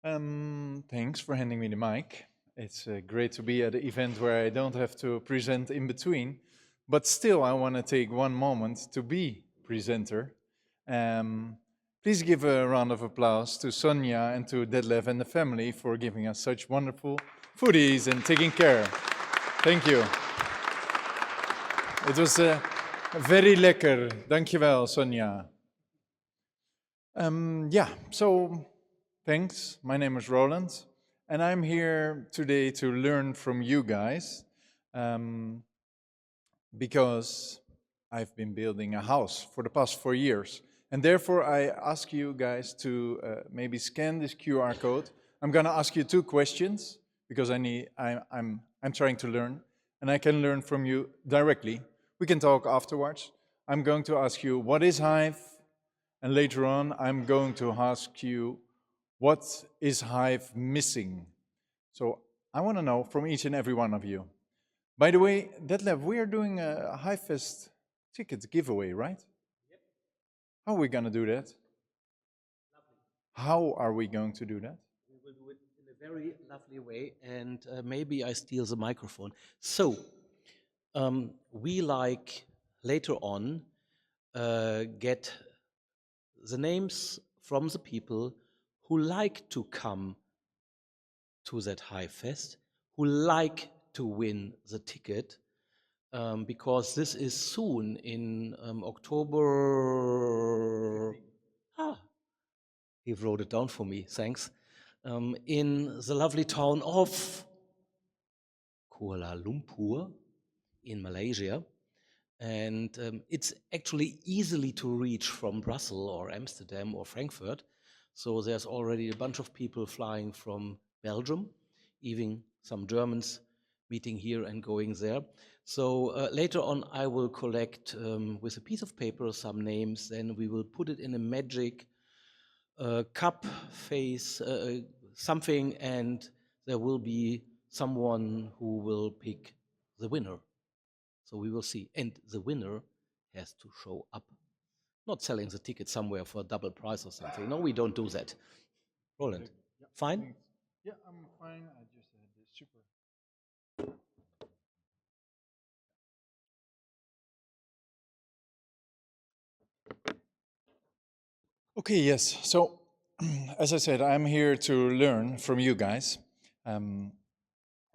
Thanks for handing me the mic. It's great to be at an event where I don't have to present in between, but still I want to take one moment to be presenter. Um, Please give a round of applause to Sonia and to Detlef and the family for giving us such wonderful foodies and taking care. Thank you. It was very lekker. Dankjewel, Sonia. So thanks. My name is Roland, and I'm here today to learn from you guys because I've been building a house for the past 4 years. And therefore, I ask you guys to maybe scan this QR code. I'm going to ask you 2 questions because I'm trying to learn, and I can learn from you directly. We can talk afterwards. I'm going to ask you, what is Hive? And later on, I'm going to ask you, what is Hive missing? So I want to know from each and every one of you. By the way, Detlef, we are doing a HiveFest ticket giveaway, right? Yep. How are we going to do that? Lovely. How are we going to do that? We will do it in a very lovely way, and maybe I steal the microphone. So, we later on get the names from the people who like to come to that Hive Fest, who like to win the ticket, because this is soon in October. He wrote it down for me, thanks. In the lovely town of Kuala Lumpur in Malaysia. And it's actually easily to reach from Brussels or Amsterdam or Frankfurt. So there's already a bunch of people flying from Belgium, even some Germans meeting here and going there. So later on, I will collect with a piece of paper some names, then we will put it in a magic cup face, something, and there will be someone who will pick the winner. So we will see. And the winner has to show up. Not selling the ticket somewhere for a double price or something. No, we don't do that. Roland, Yeah, fine? thanks. Yeah, I'm fine. I just had this super. Okay, yes. So, as I said, I'm here to learn from you guys.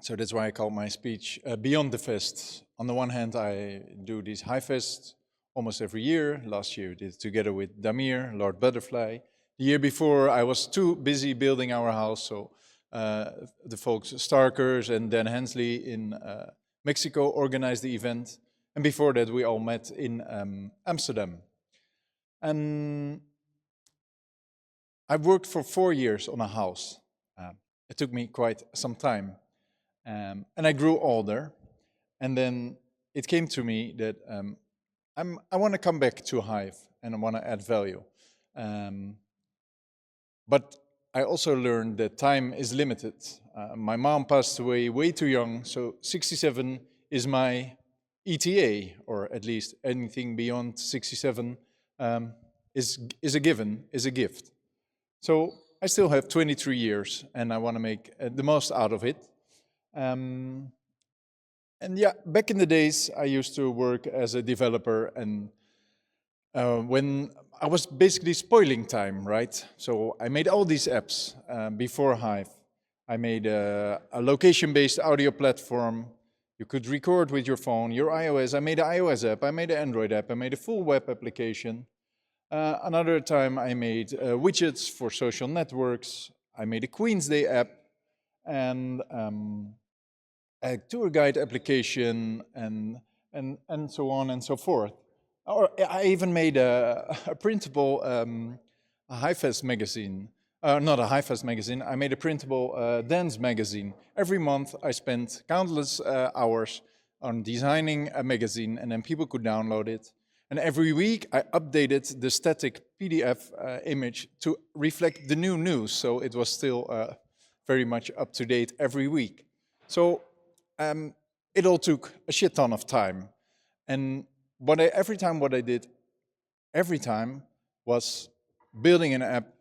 So that's why I call my speech Beyond the Fest. On the one hand, I do these Hive Fest almost every year. Last year, I did it together with Damir, Lord Butterfly. The year before, I was too busy building our house, so the folks Starkers and Dan Hensley in Mexico organized the event. And before that, we all met in Amsterdam. And I've worked for 4 years on a house. It took me quite some time. And I grew older. And then it came to me that I want to come back to Hive and I want to add value. But I also learned that time is limited. My mom passed away way too young, so 67 is my ETA, or at least anything beyond 67 is a given, is a gift. So I still have 23 years and I want to make the most out of it. And yeah, back in the days, I used to work as a developer, and when I was basically spoiling time, right? So I made all these apps before Hive. I made a location-based audio platform. You could record with your phone, your iOS. I made an iOS app, I made an Android app, I made a full web application. Another time I made widgets for social networks. I made a Queen's Day app and a tour guide application and so on and so forth. Or I even made a printable a HiFest magazine. Not a HiFest magazine, I made a printable dance magazine. Every month I spent countless hours on designing a magazine and then people could download it. And every week I updated the static PDF image to reflect the new news. So it was still very much up to date every week. So it all took a shit ton of time. And what I did every time was building an app,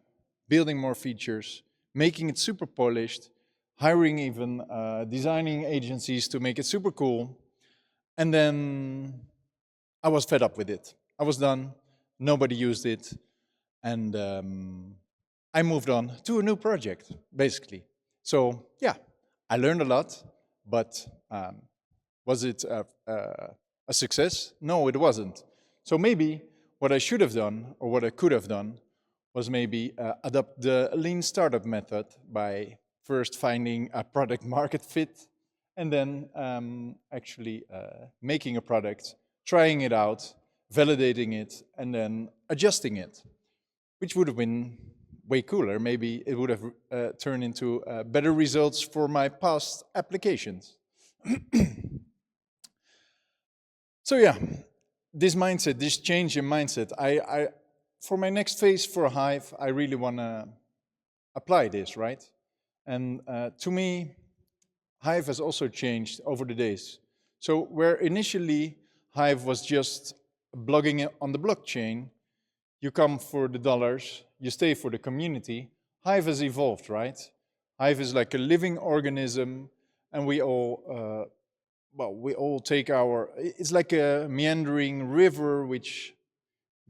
building more features, making it super polished, hiring even designing agencies to make it super cool. And then I was fed up with it. I was done. Nobody used it. And I moved on to a new project, basically. So, yeah, I learned a lot, but was it a success? No, it wasn't. So maybe what I should have done, or what I could have done, was maybe adopt the lean startup method by first finding a product market fit and then actually making a product, trying it out, validating it, and then adjusting it, which would have been way cooler. Maybe it would have turned into better results for my past applications. So yeah, this mindset, this change in mindset, for my next phase for Hive, I really want to apply this, right? And to me, Hive has also changed over the days. So where initially Hive was just blogging it on the blockchain, you come for the dollars, you stay for the community. Hive has evolved, right? Hive is like a living organism, and we all we all take it's like a meandering river which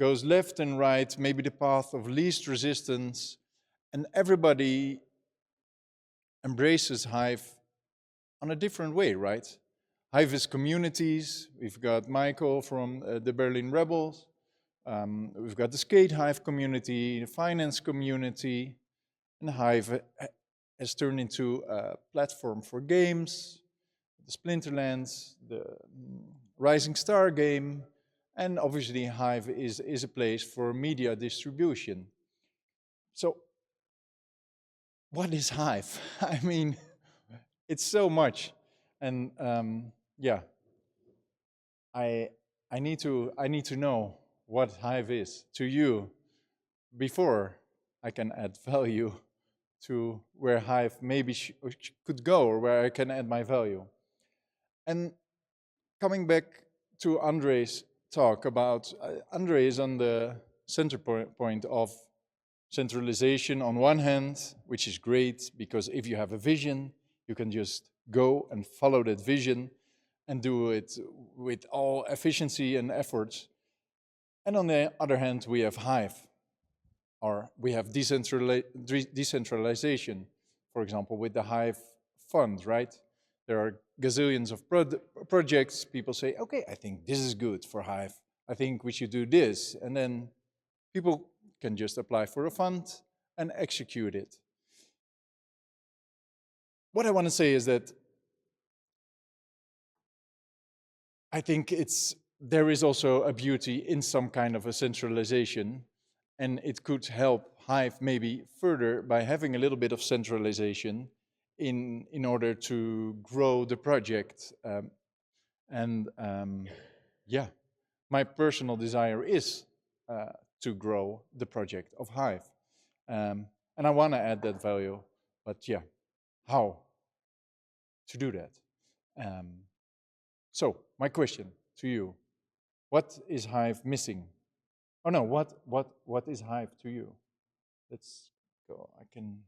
goes left and right, maybe the path of least resistance, and everybody embraces Hive on a different way, right? Hive is communities. We've got Michael from the Berlin Rebels. We've got the Skate Hive community, the finance community, and Hive has turned into a platform for games, the Splinterlands, the Rising Star game, and obviously Hive is a place for media distribution. So what is Hive? I mean, it's so much. And yeah, I, I need to know what Hive is to you before I can add value to where Hive maybe could go, or where I can add my value. And coming back to Andre's talk about, Andre is on the center point of centralization on one hand, which is great because if you have a vision, you can just go and follow that vision and do it with all efficiency and efforts. And on the other hand, we have Hive, or we have decentralization, for example, with the Hive fund, right? There are gazillions of projects. People say, okay, I think this is good for Hive. I think we should do this. And then people can just apply for a fund and execute it. What I want to say is that I think there is also a beauty in some kind of a centralization, and it could help Hive maybe further by having a little bit of centralization in order to grow the project. Yeah, my personal desire is to grow the project of Hive. And I want to add that value, but yeah, how to do that? So my question to you, what is Hive missing? Oh no, what is Hive to you? Let's go. I can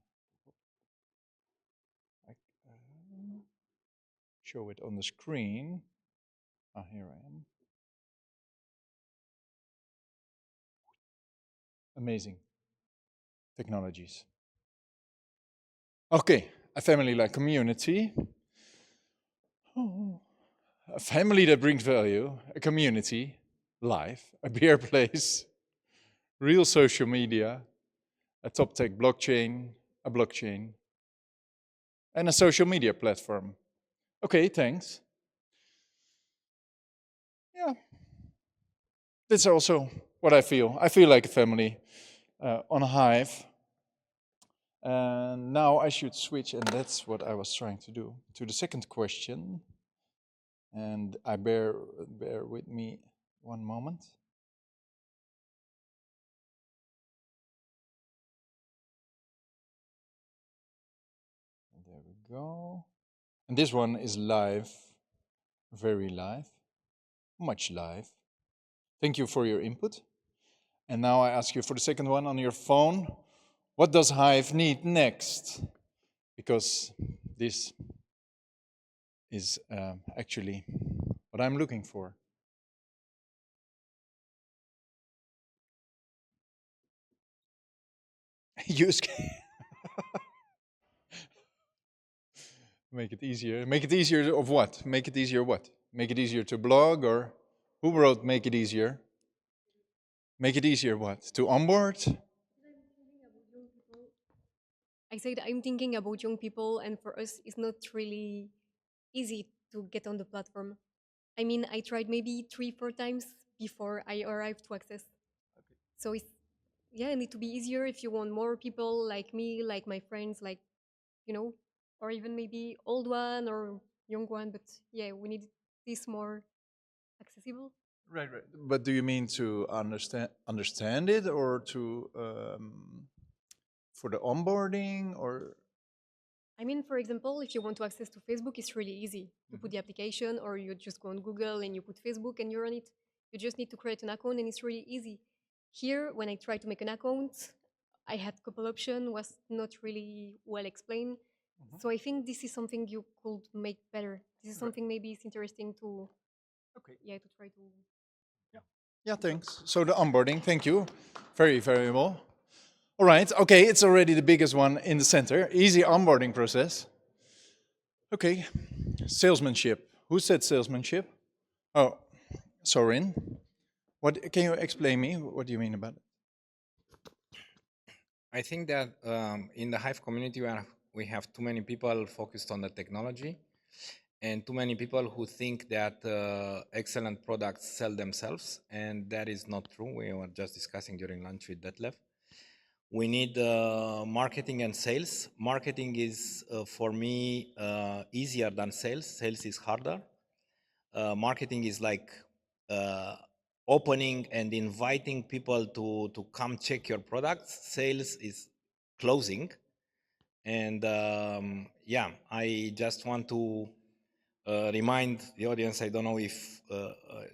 show it on the screen. Ah, here I am. Amazing technologies. Okay, a family-like community. Oh, a family that brings value, a community, life, a beer place, real social media, a top tech blockchain, a blockchain, and a social media platform. Okay, thanks. Yeah, that's also what I feel. I feel like a family on Hive. And now I should switch, and that's what I was trying to do, to the second question. And I bear with me one moment. And there we go. And this one is live, very live, much live. Thank you for your input. And now I ask you for the second one on your phone. What does Hive need next? Because this is actually what I'm looking for. Use make it easier. Make it easier of what? Make it easier what? Make it easier to blog, or who wrote make it easier? Make it easier what? To onboard? I said I'm thinking about young people, and for us, it's not really easy to get on the platform. I mean, I tried maybe 3, 4 times before I arrived to access. So it's yeah, it need to be easier if you want more people like me, like my friends, like you know, or even maybe old one or young one. But yeah, we need this more accessible. Right, right. But do you mean to understand it, or to for the onboarding, or? I mean, for example, if you want to access to Facebook, it's really easy to put the application, or you just go on Google and you put Facebook and you're on it. You just need to create an account, and it's really easy. Here, when I tried to make an account, I had a couple options, was not really well explained. So I think this is something you could make better. This is Right. something maybe it's interesting to, Okay. yeah, to try to. Yeah. Yeah. Thanks. So the onboarding. Thank you. Very, very well. All right. Okay. It's already the biggest one in the center. Easy onboarding process. Okay. Salesmanship. Who said salesmanship? Oh, Sorin. What can you explain me? What do you mean about it? I think that in the Hive community, we have too many people focused on the technology and too many people who think that excellent products sell themselves. And that is not true. We were just discussing during lunch with Detlef. We need marketing and sales. Marketing is, for me, easier than sales. Sales is harder. Marketing is like opening and inviting people to come check your products. Sales is closing. And yeah, I just want to remind the audience, I don't know if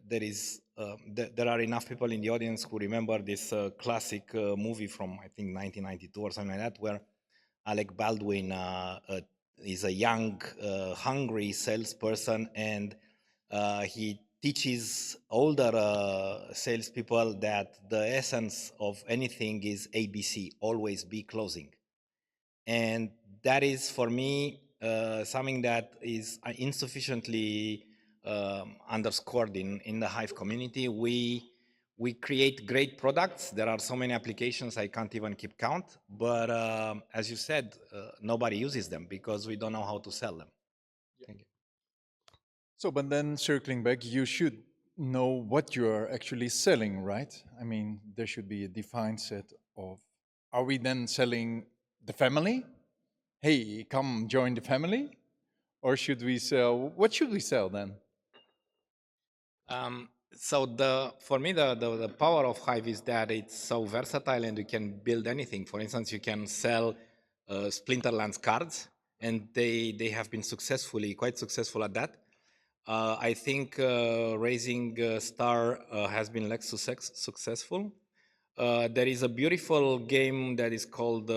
there are enough people in the audience who remember this classic movie from, I think, 1992 or something like that, where Alec Baldwin is a young, hungry salesperson, and he teaches older salespeople that the essence of anything is ABC, always be closing. And that is, for me, something that is insufficiently underscored in the Hive community. We create great products. There are so many applications I can't even keep count. But as you said, nobody uses them because we don't know how to sell them. Thank you. So, but then circling back, you should know what you are actually selling, right? I mean, there should be a defined set of. Are we then selling the family? Hey, come join the family? Or should we sell? What should we sell then? So for me, the power of Hive is that it's so versatile and you can build anything. For instance, you can sell Splinterlands cards, and they have been quite successful at that. I think Raising Star has been less successful. There is a beautiful game that is called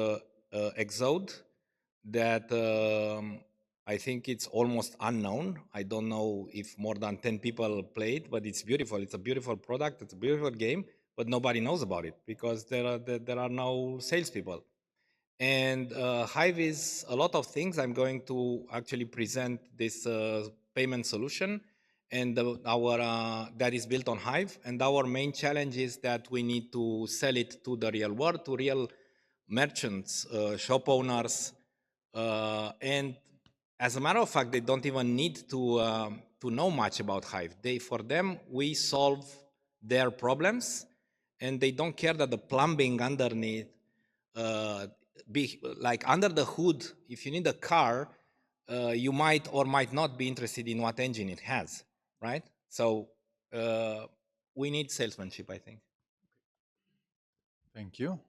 Exode that I think it's almost unknown. I don't know if more than 10 people play it, but it's beautiful. It's a beautiful product. It's a beautiful game, but nobody knows about it because there are no salespeople. And Hive is a lot of things. I'm going to actually present this payment solution, and that is built on Hive. And our main challenge is that we need to sell it to the real world, to real merchants, shop owners, and as a matter of fact, they don't even need to know much about Hive. For them, we solve their problems, and they don't care that the plumbing underneath, be like under the hood. If you need a car, you might or might not be interested in what engine it has, right? So we need salesmanship, I think. Thank you.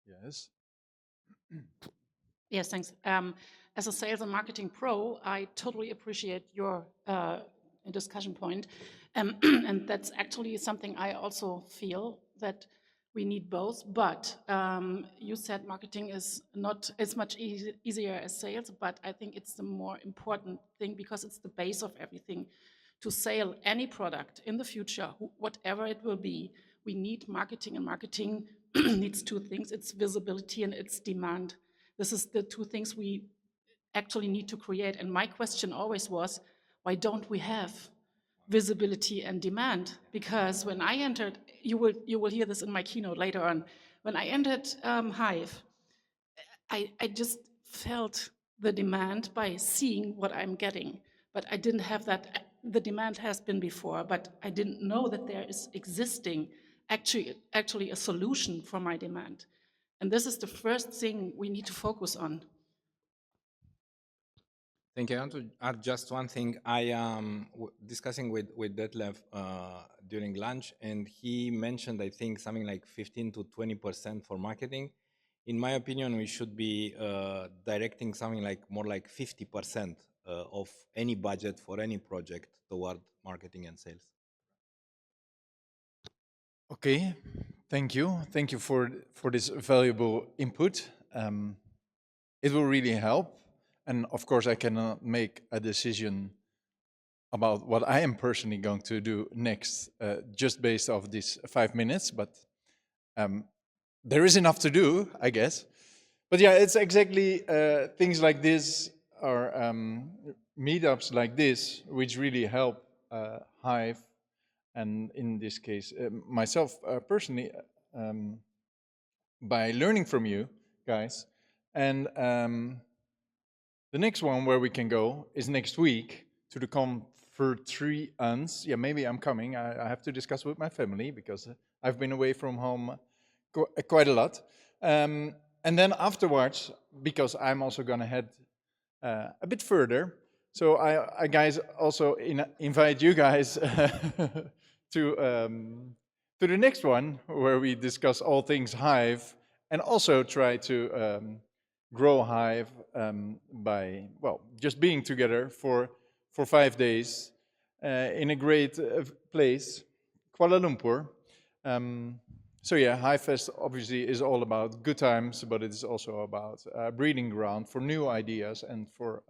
Yes. Yes, thanks. As a sales and marketing pro, I totally appreciate your discussion point. And that's actually something I also feel, that we need both, but you said marketing is not as much easier as sales, but I think it's the more important thing because it's the base of everything. To sell any product in the future, whatever it will be, we need marketing, and marketing needs two things. It's visibility and it's demand. This is the two things we actually need to create. And my question always was, why don't we have visibility and demand? Because when I entered, you will hear this in my keynote later on, when I entered Hive, I just felt the demand by seeing what I'm getting, but I didn't have that. The demand has been before, but I didn't know that there is existing actually a solution for my demand. And this is the first thing we need to focus on. Thank you. I want to add just one thing. I am discussing with Detlef during lunch, and he mentioned, I think, something like 15 to 20% for marketing. In my opinion, we should be directing something like more like 50% of any budget for any project toward marketing and sales. Okay, thank you. Thank you for this valuable input. It will really help. And of course, I cannot make a decision about what I am personally going to do next, just based off these 5 minutes, but there is enough to do, I guess. But yeah, it's exactly things like this, or meetups like this, which really help Hive, and in this case, myself personally, by learning from you guys. And the next one where we can go is next week to the Confertrians. Yeah, maybe I'm coming. I have to discuss with my family because I've been away from home quite a lot. And then afterwards, because I'm also going to head a bit further, so I guys also invite you guys to the next one where we discuss all things Hive and also try to grow Hive by, well, just being together for 5 days in a great place, Kuala Lumpur. So yeah, Hive Fest obviously is all about good times, but it is also about breeding ground for new ideas and for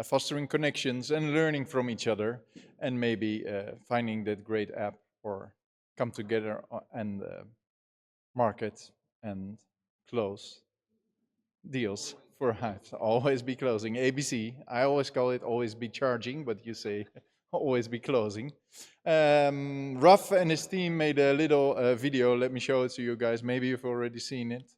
fostering connections and learning from each other, and maybe finding that great app or come together and market and close deals for Hives. Always be closing. ABC. I always call it always be charging, but you say always be closing. Raf and his team made a little video. Let me show it to you guys. Maybe you've already seen it.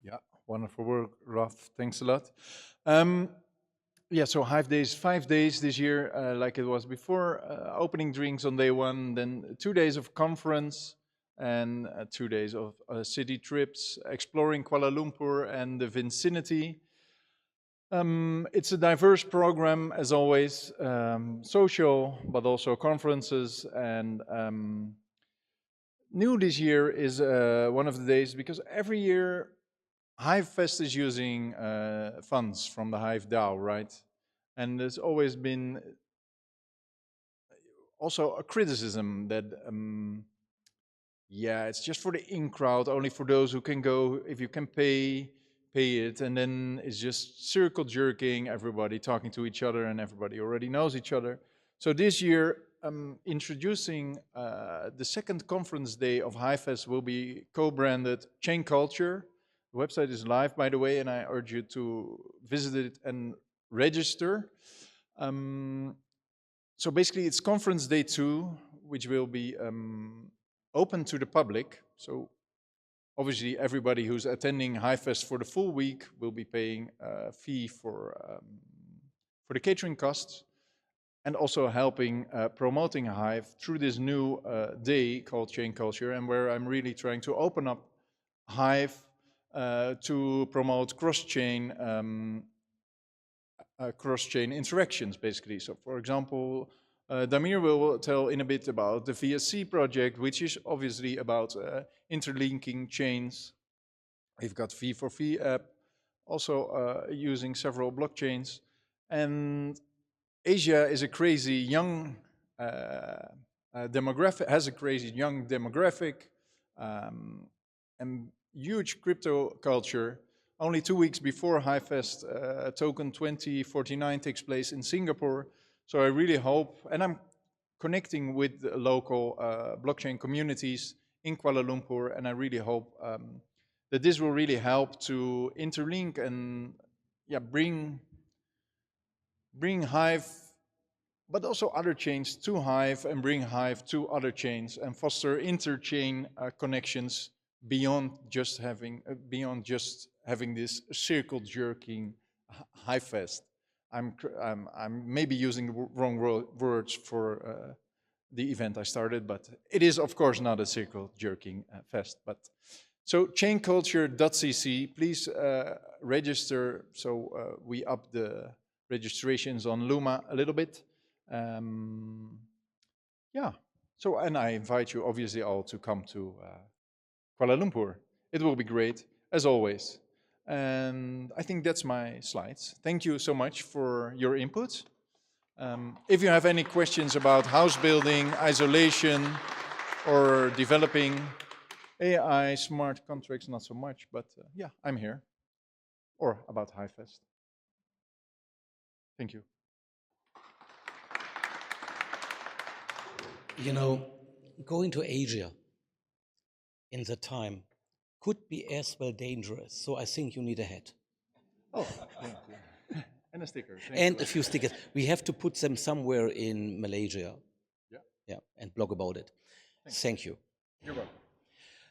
Yeah, wonderful work, Raf. Thanks a lot. Yeah, so Hive Days, 5 days this year, like it was before. Opening drinks on day one, then 2 days of conference, and 2 days of city trips, exploring Kuala Lumpur and the vicinity. It's a diverse program, as always, social, but also conferences. And new this year is one of the days, because every year Hive Fest is using funds from the Hive DAO, right? And there's always been also a criticism that, yeah, it's just for the in crowd, only for those who can go. If you can pay it, and then it's just circle jerking, everybody talking to each other, and everybody already knows each other. So this year, introducing the second conference day of HiveFest will be co-branded Chain Culture. The website is live, by the way, and I urge you to visit it and register. So basically, it's conference day 2, which will be open to the public. So obviously everybody who's attending HiveFest for the full week will be paying a fee for the catering costs, and also helping promoting Hive through this new day called Chain Culture, and where I'm really trying to open up Hive to promote cross-chain interactions, basically. So, for example, Damir will tell in a bit about the VSC project, which is obviously about interlinking chains. We've got V4V app, also using several blockchains. And Asia is a crazy young demographic, has a crazy young demographic, and huge crypto culture. Only 2 weeks before HiveFest, Token 2049 takes place in Singapore. So I really hope, and I'm connecting with the local blockchain communities in Kuala Lumpur, and I really hope that this will really help to interlink and bring Hive, but also other chains to Hive, and bring Hive to other chains, and foster interchain connections beyond just having this circle jerking HiveFest. I'm maybe using the wrong words for the event I started, but it is of course not a circle jerking fest. But so chainculture.cc, please register, so we up the registrations on Luma a little bit. Yeah, so, and I invite you obviously all to come to Kuala Lumpur. It will be great, as always. And I think that's my slides. Thank you so much for your input. If you have any questions about house building, isolation, or developing AI, smart contracts, not so much, but yeah, I'm here. Or about HiveFest. Thank you. You know, going to Asia in the time could be as well dangerous. So I think you need a hat. Oh, thank you. And a sticker. And a few stickers. We have to put them somewhere in Malaysia. Yeah. Yeah, and blog about it. Thank you. You're welcome.